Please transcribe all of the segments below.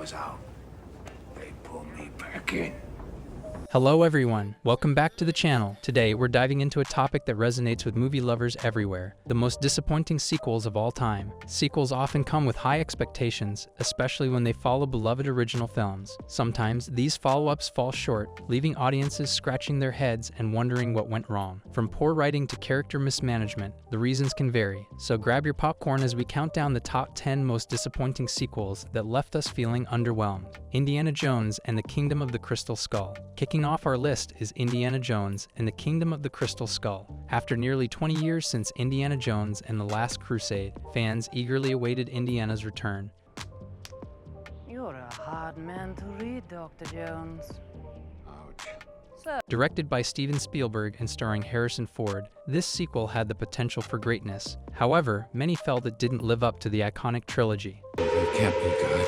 was out, they pulled me back in. Hello everyone, welcome back to the channel. Today we're diving into a topic that resonates with movie lovers everywhere, the most disappointing sequels of all time. Sequels often come with high expectations, especially when they follow beloved original films. Sometimes these follow-ups fall short, leaving audiences scratching their heads and wondering what went wrong. From poor writing to character mismanagement, the reasons can vary. So grab your popcorn as we count down the top 10 most disappointing sequels that left us feeling underwhelmed. Indiana Jones and the Kingdom of the Crystal Skull. Kicking off our list is Indiana Jones and the Kingdom of the Crystal Skull. After nearly 20 years since Indiana Jones and the Last Crusade, fans eagerly awaited Indiana's return. You're a hard man to read, Dr. Jones. Ouch. Directed by Steven Spielberg and starring Harrison Ford, this sequel had the potential for greatness. However, many felt it didn't live up to the iconic trilogy. You can't be good.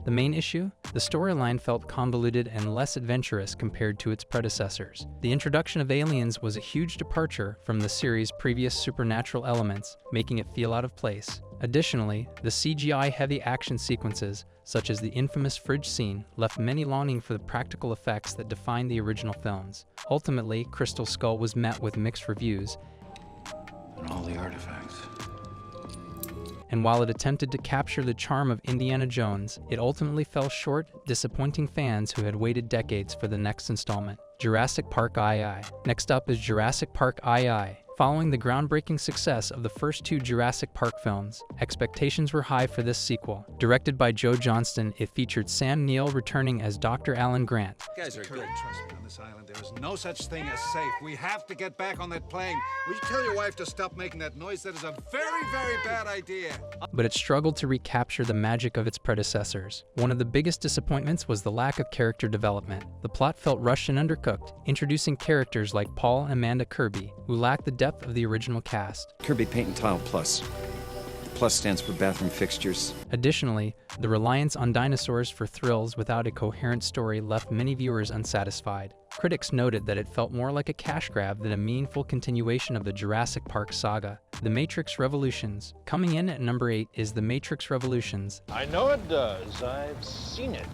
The main issue? The storyline felt convoluted and less adventurous compared to its predecessors. The introduction of aliens was a huge departure from the series' previous supernatural elements, making it feel out of place. Additionally, the CGI-heavy action sequences, such as the infamous fridge scene, left many longing for the practical effects that defined the original films. Ultimately, Crystal Skull was met with mixed reviews, And all the artifacts. and while it attempted to capture the charm of Indiana Jones, it ultimately fell short, disappointing fans who had waited decades for the next installment. Jurassic Park II. Next up is Jurassic Park II. Following the groundbreaking success of the first two Jurassic Park films, expectations were high for this sequel. Directed by Joe Johnston, it featured Sam Neill returning as Dr. Alan Grant. You guys are good. Trust me, on this island there is no such thing as safe. We have to get back on that plane. Will you tell your wife to stop making that noise? That is a very, very bad idea. But it struggled to recapture the magic of its predecessors. One of the biggest disappointments was the lack of character development. The plot felt rushed and undercooked, introducing characters like Paul and Amanda Kirby, who lacked the depth of the original cast. Kirby Paint and Tile Plus. The plus stands for bathroom fixtures. Additionally, the reliance on dinosaurs for thrills without a coherent story left many viewers unsatisfied. Critics noted that it felt more like a cash grab than a meaningful continuation of the Jurassic Park saga. The Matrix Revolutions. Coming in at number 8 is The Matrix Revolutions. I know it does. I've seen it.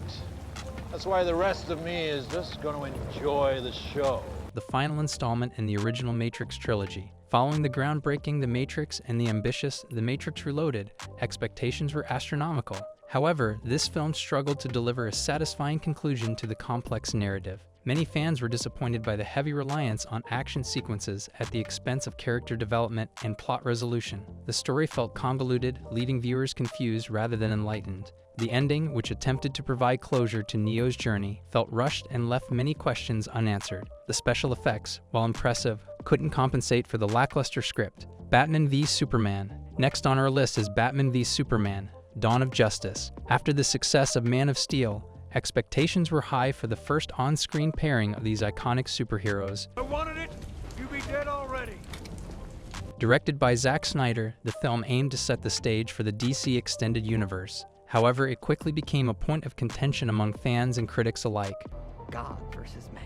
That's why the rest of me is just going to enjoy the show. The final installment in the original Matrix trilogy. Following the groundbreaking The Matrix and the ambitious The Matrix Reloaded, expectations were astronomical. However, this film struggled to deliver a satisfying conclusion to the complex narrative. Many fans were disappointed by the heavy reliance on action sequences at the expense of character development and plot resolution. The story felt convoluted, leaving viewers confused rather than enlightened. The ending, which attempted to provide closure to Neo's journey, felt rushed and left many questions unanswered. The special effects, while impressive, couldn't compensate for the lackluster script. Batman v Superman. Next on our list is Batman v Superman: Dawn of Justice. After the success of Man of Steel, expectations were high for the first on-screen pairing of these iconic superheroes. I wanted it. You be dead already. Directed by Zack Snyder, the film aimed to set the stage for the DC Extended Universe. However, it quickly became a point of contention among fans and critics alike. God versus man.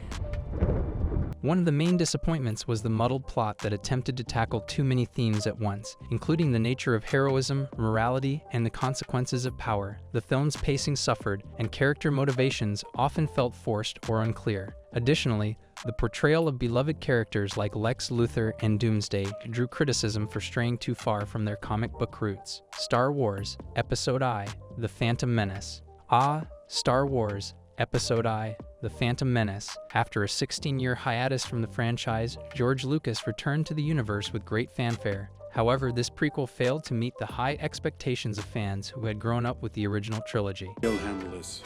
One of the main disappointments was the muddled plot that attempted to tackle too many themes at once, including the nature of heroism, morality, and the consequences of power. The film's pacing suffered, and character motivations often felt forced or unclear. Additionally, the portrayal of beloved characters like Lex Luthor and Doomsday drew criticism for straying too far from their comic book roots. Star Wars, Episode I, The Phantom Menace. Star Wars, Episode I, The Phantom Menace. After a 16-year hiatus from the franchise, George Lucas returned to the universe with great fanfare. However, this prequel failed to meet the high expectations of fans who had grown up with the original trilogy. You'll handle this.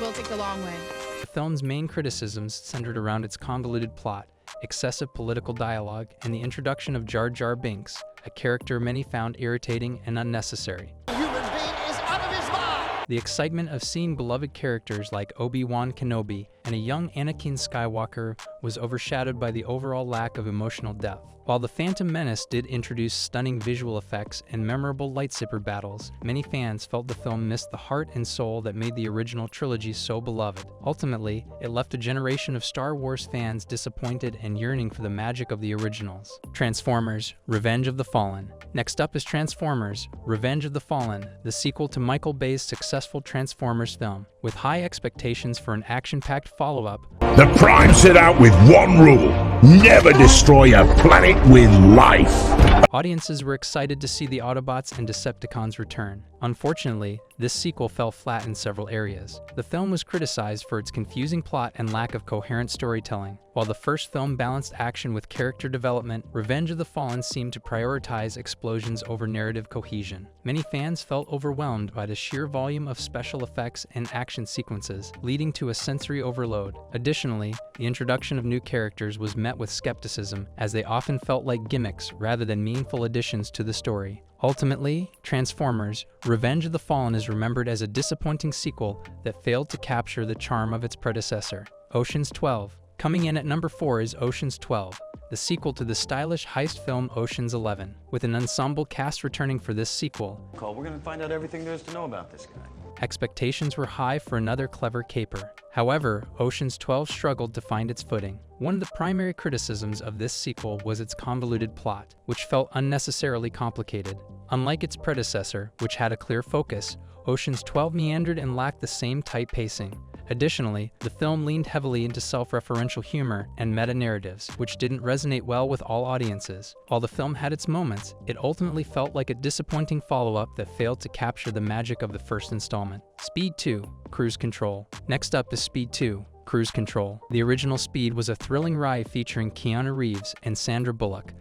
We'll take the long way. The film's main criticisms centered around its convoluted plot, excessive political dialogue, and the introduction of Jar Jar Binks, a character many found irritating and unnecessary. Human being is out of his mind! The excitement of seeing beloved characters like Obi-Wan Kenobi and a young Anakin Skywalker was overshadowed by the overall lack of emotional depth. While The Phantom Menace did introduce stunning visual effects and memorable lightsaber battles, many fans felt the film missed the heart and soul that made the original trilogy so beloved. Ultimately, it left a generation of Star Wars fans disappointed and yearning for the magic of the originals. Transformers: Revenge of the Fallen. Next up is Transformers: Revenge of the Fallen, the sequel to Michael Bay's successful Transformers film. With high expectations for an action-packed follow-up, The Prime set out with one rule: never destroy a planet with life. audiences were excited to see the Autobots and Decepticons return. Unfortunately, this sequel fell flat in several areas. The film was criticized for its confusing plot and lack of coherent storytelling. While the first film balanced action with character development, Revenge of the Fallen seemed to prioritize explosions over narrative cohesion. Many fans felt overwhelmed by the sheer volume of special effects and action sequences, leading to a sensory overload. Additionally, the introduction of new characters was met with skepticism, as they often felt like gimmicks rather than meaningful additions to the story. Ultimately, Transformers: Revenge of the Fallen is remembered as a disappointing sequel that failed to capture the charm of its predecessor. Ocean's 12. Coming in at number 4 is Ocean's 12, the sequel to the stylish heist film Ocean's 11. With an ensemble cast returning for this sequel, We're gonna find out everything there is to know about this guy. expectations were high for another clever caper. However, Ocean's 12 struggled to find its footing. One of the primary criticisms of this sequel was its convoluted plot, which felt unnecessarily complicated. Unlike its predecessor, which had a clear focus, Ocean's 12 meandered and lacked the same tight pacing. Additionally, the film leaned heavily into self-referential humor and meta-narratives, which didn't resonate well with all audiences. While the film had its moments, it ultimately felt like a disappointing follow-up that failed to capture the magic of the first installment. Speed 2: Cruise Control. Next up is Speed 2: Cruise Control. The original Speed was a thrilling ride featuring Keanu Reeves and Sandra Bullock.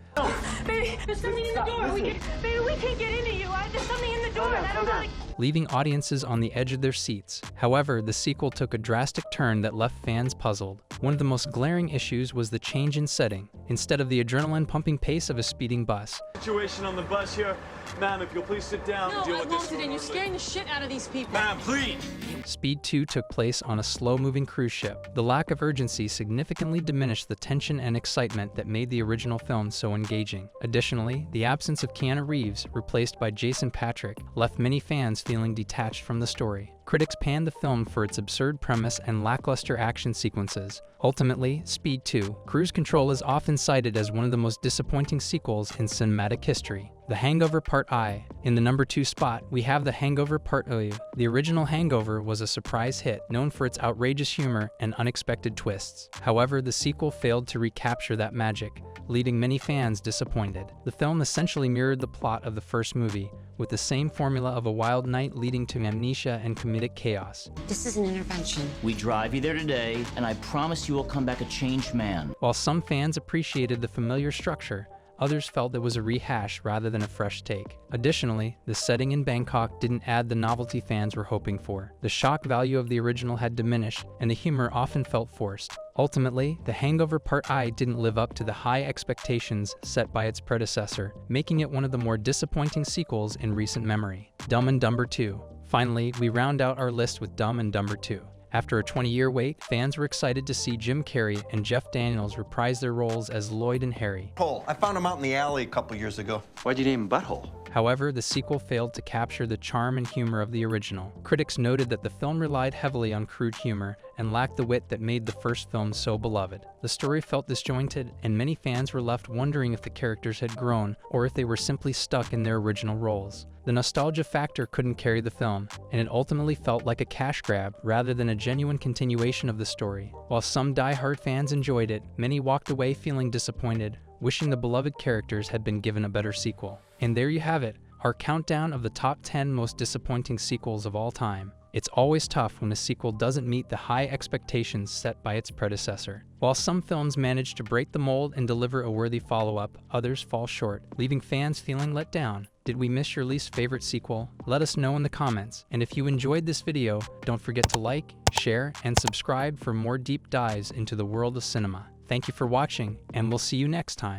Baby, there's something in the door. Baby, we can't get into you. There's something in the door, and I don't know how to... Leaving audiences on the edge of their seats. However, the sequel took a drastic turn that left fans puzzled. One of the most glaring issues was the change in setting. Instead of the adrenaline-pumping pace of a speeding bus, Situation on the bus here. Ma'am, if you'll please sit down and No, deal I with won't this. sit in. You're scaring the shit out of these people. Ma'am, please! Speed 2 took place on a slow-moving cruise ship. The lack of urgency significantly diminished the tension and excitement that made the original film so engaging. Additionally, the absence of Keanu Reeves, replaced by Jason Patric, left many fans feeling detached from the story. Critics panned the film for its absurd premise and lackluster action sequences. Ultimately, Speed 2: Cruise Control is often cited as one of the most disappointing sequels in cinematic history. The Hangover Part I. In the number 2 spot, we have The Hangover Part II. The original Hangover was a surprise hit, known for its outrageous humor and unexpected twists. However, the sequel failed to recapture that magic, leaving many fans disappointed. The film essentially mirrored the plot of the first movie, with the same formula of a wild night leading to amnesia and comedic chaos. This is an intervention. We drive you there today, and I promise you will come back a changed man. While some fans appreciated the familiar structure, others felt it was a rehash rather than a fresh take. Additionally, the setting in Bangkok didn't add the novelty fans were hoping for. The shock value of the original had diminished, and the humor often felt forced. Ultimately, The Hangover Part I didn't live up to the high expectations set by its predecessor, making it one of the more disappointing sequels in recent memory. Dumb and Dumber 2. Finally, we round out our list with Dumb and Dumber 2. After a 20-year wait, fans were excited to see Jim Carrey and Jeff Daniels reprise their roles as Lloyd and Harry. Cole, I found him out in the alley a couple years ago. Why'd you name him Butthole? However, the sequel failed to capture the charm and humor of the original. Critics noted that the film relied heavily on crude humor and lacked the wit that made the first film so beloved. The story felt disjointed, and many fans were left wondering if the characters had grown or if they were simply stuck in their original roles. The nostalgia factor couldn't carry the film, and it ultimately felt like a cash grab rather than a genuine continuation of the story. While some die-hard fans enjoyed it, many walked away feeling disappointed, wishing the beloved characters had been given a better sequel. And there you have it, our countdown of the top 10 most disappointing sequels of all time. It's always tough when a sequel doesn't meet the high expectations set by its predecessor. While some films manage to break the mold and deliver a worthy follow-up, others fall short, leaving fans feeling let down. Did we miss your least favorite sequel? Let us know in the comments. And if you enjoyed this video, don't forget to like, share, and subscribe for more deep dives into the world of cinema. Thank you for watching, and we'll see you next time.